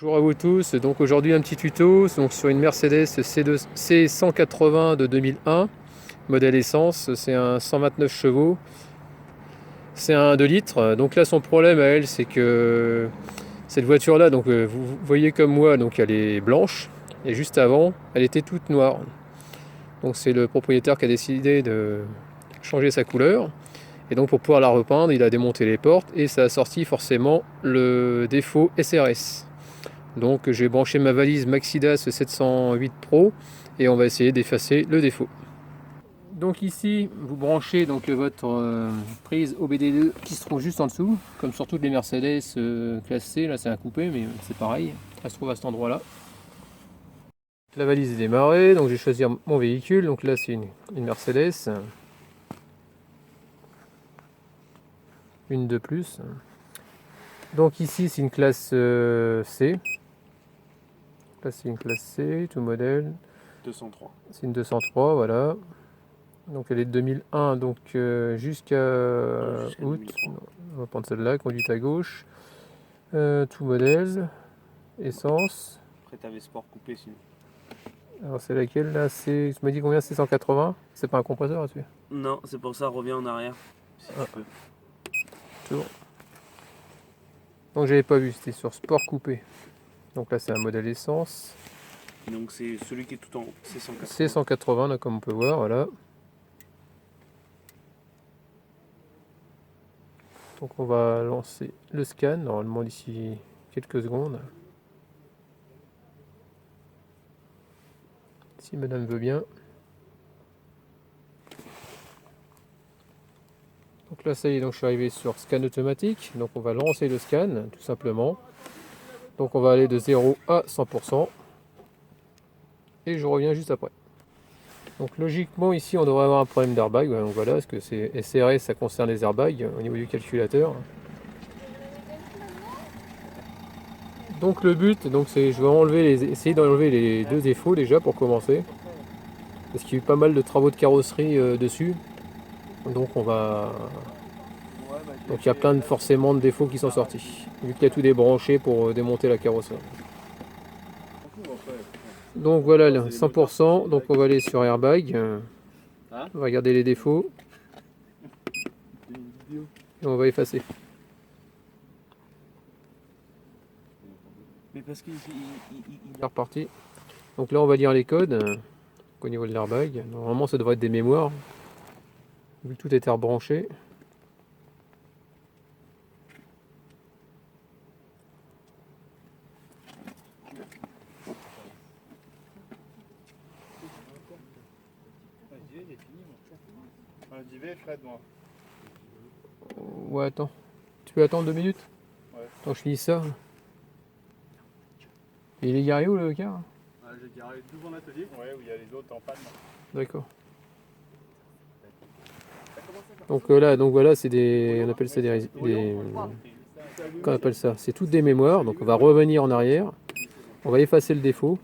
Bonjour à vous tous, donc aujourd'hui un petit tuto donc sur une Mercedes C180 de 2001, modèle essence, c'est un 129 chevaux, c'est un 2 litres. Donc là son problème à elle c'est que cette voiture là, donc vous voyez comme moi, donc elle est blanche et juste avant elle était toute noire. Donc c'est le propriétaire qui a décidé de changer sa couleur et donc pour pouvoir la repeindre il a démonté les portes et ça a sorti forcément le défaut SRS. Donc j'ai branché ma valise Maxidas 708 Pro et on va essayer d'effacer le défaut. Donc ici vous branchez donc votre prise OBD2 qui se trouve juste en dessous, comme sur toutes les Mercedes classe C. Là c'est un coupé mais c'est pareil, elle se trouve à cet endroit là. La valise est démarrée, donc je vais choisir mon véhicule. Donc là c'est une Mercedes, une de plus. Donc ici c'est une classe C. Là c'est une classe C, tout modèle. 203. C'est une 203, voilà. Donc elle est de 2001, donc jusqu'à août. 2003. On va prendre celle-là, conduite à gauche. Tout modèle, essence. Après, t'avais sport coupé sinon. Alors c'est laquelle là? Tu m'as dit combien? C'est 180? C'est pas un compresseur là-dessus? Non, c'est pour ça, reviens en arrière. Si Ah, tu peux. tour. Donc j'avais pas vu, c'était sur sport coupé. Donc là c'est un modèle essence. Donc, c'est celui qui est tout en haut. C'est 180. C'est 180 là, comme on peut voir, voilà. Donc on va lancer le scan, normalement d'ici quelques secondes. Si madame veut bien. Donc là ça y est, donc je suis arrivé sur scan automatique. Donc on va lancer le scan tout simplement. Donc on va aller de 0 à 100%. Et je reviens juste après. Donc logiquement ici on devrait avoir un problème d'airbag. Donc voilà, parce que c'est SRS, ça concerne les airbags au niveau du calculateur. Donc le but, donc c'est je vais essayer d'enlever les deux défauts déjà pour commencer. Parce qu'il y a eu pas mal de travaux de carrosserie dessus. Donc on va. Donc il y a plein forcément de défauts qui sont sortis. Vu qu'il y a tout débranché pour démonter la carrosserie. Donc voilà, 100%. Donc on va aller sur airbag. On va regarder les défauts. Et on va effacer. Mais parce qu'il C'est reparti. Donc là on va lire les codes au niveau de l'airbag. Normalement ça devrait être des mémoires. Vu que tout était rebranché. J'y vais, Fred, moi. Ouais, attends. Tu peux attendre 2 minutes? Ouais. Attends, je finis ça. Et il est garé où le car? J'ai garé devant l'atelier. Ouais, où il y a les autres en panne. D'accord. Donc là, donc voilà, c'est des, on appelle ça qu'on appelle ça? C'est toutes des mémoires. Donc on va revenir en arrière. On va effacer le défaut.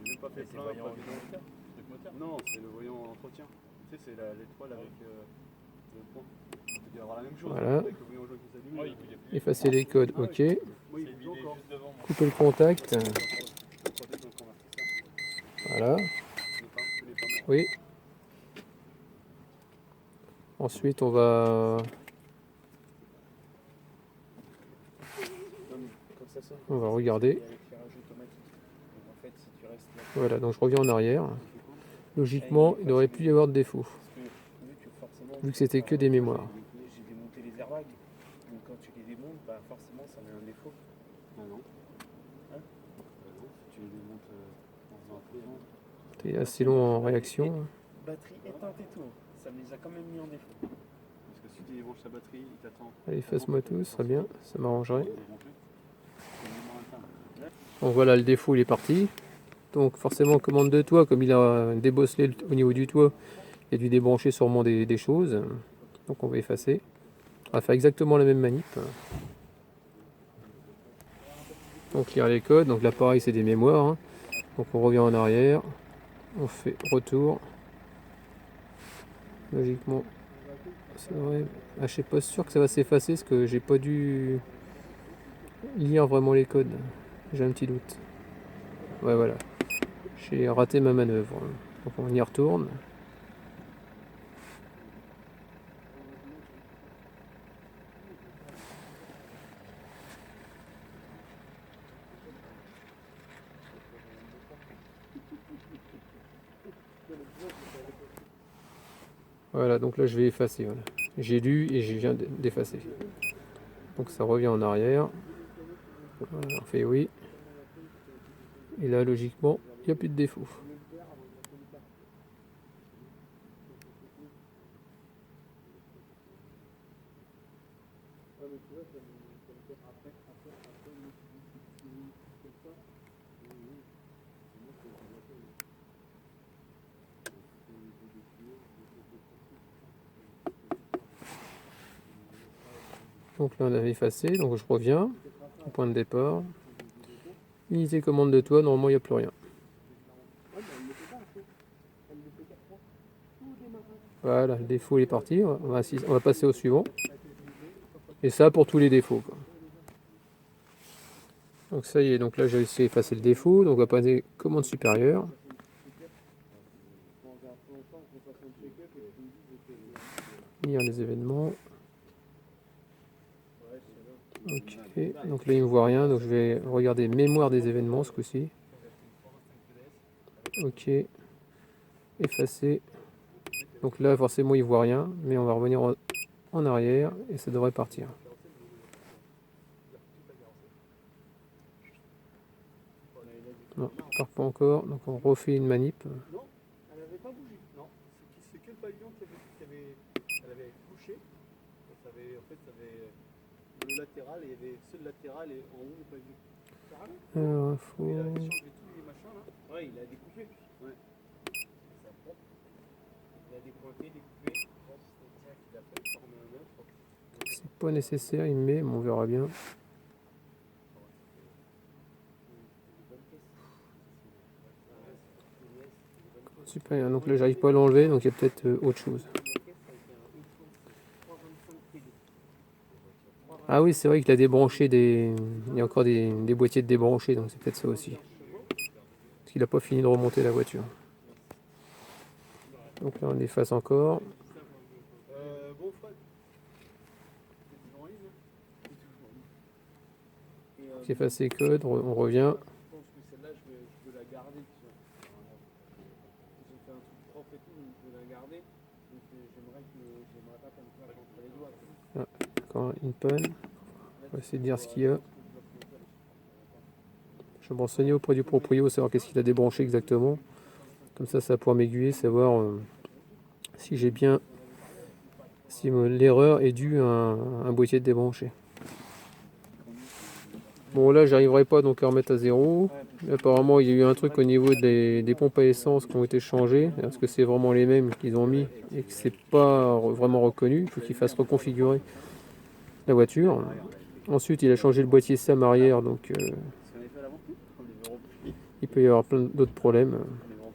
J'ai pas fait plein après truc moteur. Non, c'est le voyant entretien. Tu sais, c'est l'étoile avec le point. Il peut y avoir la même chose. Voilà. Avec le voyant jaune qui s'allume. Ouais, Effacer les codes, ok. moi, il bouge encore. Couper le contact. Voilà. Oui. Ensuite, on va regarder. Voilà, donc je reviens en arrière. Logiquement, il n'aurait plus y avoir de défaut. Vu que c'était que des mémoires. J'ai démonté les airbags. Donc, quand tu les démontes, bah, forcément, ça met un défaut. Ah non. Hein non, tu les démontes en faisant un peu. T'es assez long en réaction. Batterie éteinte et tout. Ça me les a quand même mis en défaut. Parce que si tu débranches sa batterie, il t'attend. Allez, efface-moi tout, ce serait bien, ça m'arrangerait. Donc voilà, le défaut il est parti. Donc forcément, commande de toit, comme il a débosselé au niveau du toit, il a dû débrancher sûrement des choses. Donc on va effacer. On va faire exactement la même manip. Donc lire les codes, donc là pareil c'est des mémoires. Hein. Donc on revient en arrière, on fait retour. Logiquement, ça devrait... Ah, je suis pas sûr que ça va s'effacer parce que j'ai pas dû lire vraiment les codes. J'ai un petit doute. Ouais, voilà. J'ai raté ma manœuvre. Donc on y retourne. Voilà, donc là je vais effacer. Voilà. J'ai lu et je viens d'effacer. Donc ça revient en arrière. Voilà, on fait oui. Et là, logiquement, il n'y a plus de défaut. Donc là on avait effacé, donc je reviens au point de départ. Unité commande de toit, normalement il n'y a plus rien. Voilà, le défaut il est parti, on va passer au suivant. Et ça pour tous les défauts, quoi. Donc ça y est, donc là j'ai réussi à effacer le défaut, donc on va passer commande supérieure. Lire les événements. Ok, donc là il ne me voit rien, donc je vais regarder mémoire des événements ce coup-ci. Ok, effacer. Donc là forcément il ne voit rien, mais on va revenir en arrière et ça devrait partir. Non, part pas encore, donc on refait une manip. Non, elle n'avait pas bougé. Non, c'est que le pavillon elle avait couché. En fait, ça avait le latéral, et il y avait ce latéral et en haut le pavillon. Alors, Il a changé tous les machins là. Ouais, il a découpé. Ouais. Ça prend. Il a dépointé, découpé. Je pense que c'est ça qu'il a fait former un œuf. c'est pas nécessaire, il met, mais on verra bien. Super, donc là j'arrive pas à l'enlever, donc il y a peut-être autre chose. Ah oui, c'est vrai qu'il a débranché des. Il y a encore des boîtiers de débranchés, donc c'est peut-être ça aussi. Parce qu'il n'a pas fini de remonter la voiture. Donc là on efface encore. Bon, Fred. C'est effacé code, on revient. Je pense que celle-là, je veux la garder. J'ai fait un truc propre et tout, donc je veux la garder. Donc j'aimerais pas comme ça entre les doigts. Ah, encore une panne. On va essayer de dire ce qu'il y a. Je vais me renseigner auprès du proprio, savoir qu'est-ce qu'il a débranché exactement. Comme ça va pouvoir m'aiguiller, savoir si j'ai bien. Si l'erreur est due à un boîtier de débranché. Bon là j'arriverai pas donc à remettre à zéro. Apparemment il y a eu un truc au niveau des pompes à essence qui ont été changées. Est-ce que c'est vraiment les mêmes qu'ils ont mis et que c'est pas vraiment reconnu? Il faut qu'il fasse reconfigurer la voiture. Ensuite il a changé le boîtier SAM arrière, donc il peut y avoir plein d'autres problèmes.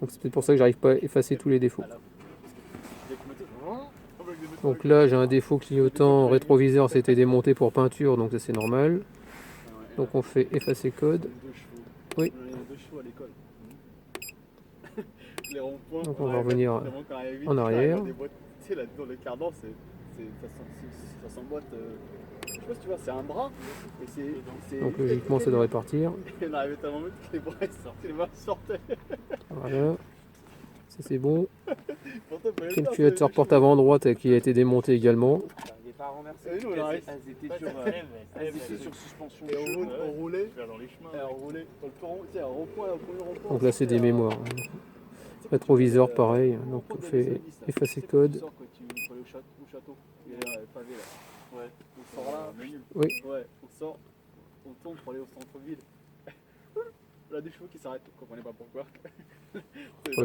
Donc c'est peut-être pour ça que j'arrive pas à effacer tous les défauts. Donc là j'ai un défaut clignotant, rétroviseur s'était démonté pour peinture, donc ça c'est normal. Donc on fait effacer code. Oui. Donc on va revenir en arrière. Tu sais, là, dans le cardan, ça s'emboîte. Je sais pas si tu vois, c'est un bras. Donc logiquement ça devrait partir. Et on arrivait tellement vite que les bras sortaient. Voilà. Ça c'est bon. L'actuateur porte avant droite qui a été démonté également. Il n'est pas renversé. Elles étaient sur suspension. Et on roulait. On roulait dans le rond-point, le premier rond-point. Donc là c'est des mémoires. Rétroviseur pareil. Donc on fait effacer code. Au château. Il y a le pavé là. Ouais. On sort là. Oui. Ouais. On sort. On tourne pour aller au centre-ville. Là des chevaux qui s'arrêtent. On comprenait pas pourquoi. La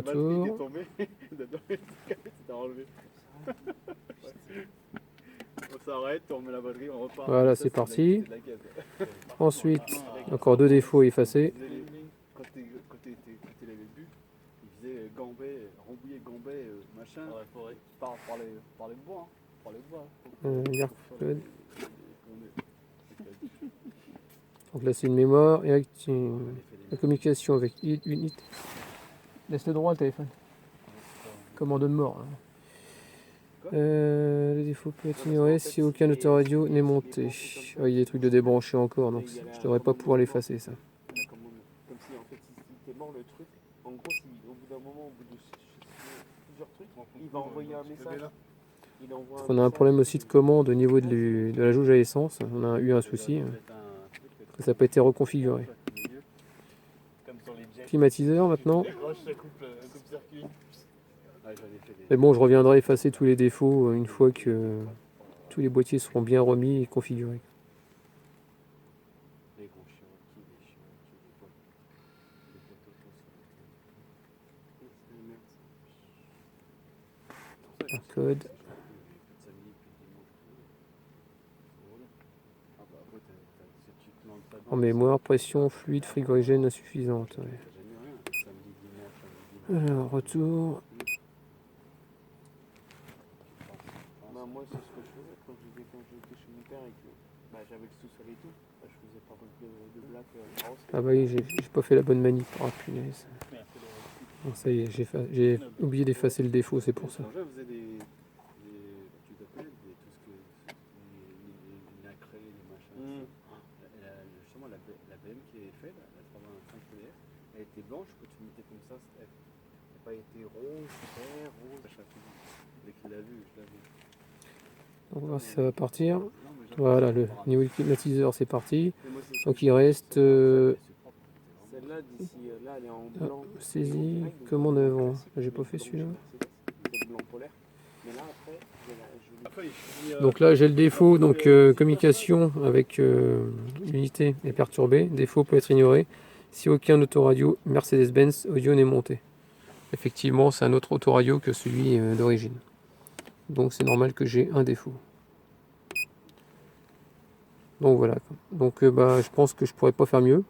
batterie est tombée. C'était enlevé. On s'arrête, on met la batterie, on repart. Voilà, c'est parti. Ensuite, encore deux défauts effacés. Quand tu l'avais bu, il faisait Gambet, Rambouillet, Gambet, machin. Par la forêt. Par les bois. Par les bois. Code. Donc là c'est une mémoire et la communication avec unité. Laisse-le droit le téléphone. Commande de mort. Hein. Le défaut peut être ignoré si aucun autoradio n'est monté. Ah, il y a des trucs de débrancher encore, donc je devrais pas pouvoir l'effacer ça. Comme si en fait si t'es mort le truc, en gros si au bout d'un moment, au bout de plusieurs trucs, il va envoyer un message. On a un problème aussi de commande au niveau de la jauge à essence. On a eu un souci. Ça n'a pas été reconfiguré. Climatiseur maintenant. Mais bon, je reviendrai effacer tous les défauts une fois que tous les boîtiers seront bien remis et configurés. Un code. En mémoire, pression fluide frigorigène insuffisante. Ouais. Alors, retour. Moi, c'est ce que je faisais quand j'étais chez mon père et que j'avais le sous-sol et tout. Je faisais pas mal de blagues. Ah bah oui, j'ai pas fait la bonne manip. Oh punaise. Bon, ça y est, j'ai oublié d'effacer le défaut, c'est pour ça. Tu dois connaître tout ce que les nacrés, les machins. Justement, la BM qui est faite, la 85 PDF, elle était blanche, quand tu mettais comme ça, elle n'a pas été rouge, vert, rouge, machin. Dès qu'il l'a vu, je l'ai vu. On va voir si ça va partir. Voilà, le niveau climatiseur c'est parti. Donc il reste Celle-là, d'ici là, elle est en blanc. saisie, commande avant. J'ai pas fait celui-là. C'est blanc polaire. Mais là, après, Donc là j'ai le défaut, donc communication avec l'unité est perturbée. Défaut peut être ignoré si aucun autoradio Mercedes-Benz audio n'est monté. Effectivement, c'est un autre autoradio que celui d'origine. Donc c'est normal que j'ai un défaut. Donc voilà. Donc je pense que je pourrais pas faire mieux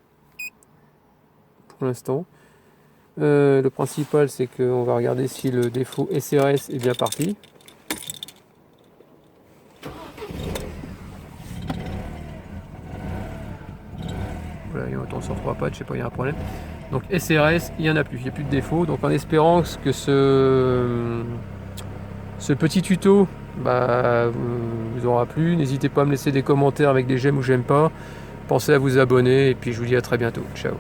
pour l'instant. Le principal c'est qu'on va regarder si le défaut SRS est bien parti. Voilà, il y a autant sur 3 pattes, je sais pas, il y a un problème. Donc SRS, il n'y en a plus, il n'y a plus de défaut. Donc en espérant que ce petit tuto vous aura plu. N'hésitez pas à me laisser des commentaires avec des j'aime ou j'aime pas. Pensez à vous abonner et puis je vous dis à très bientôt. Ciao.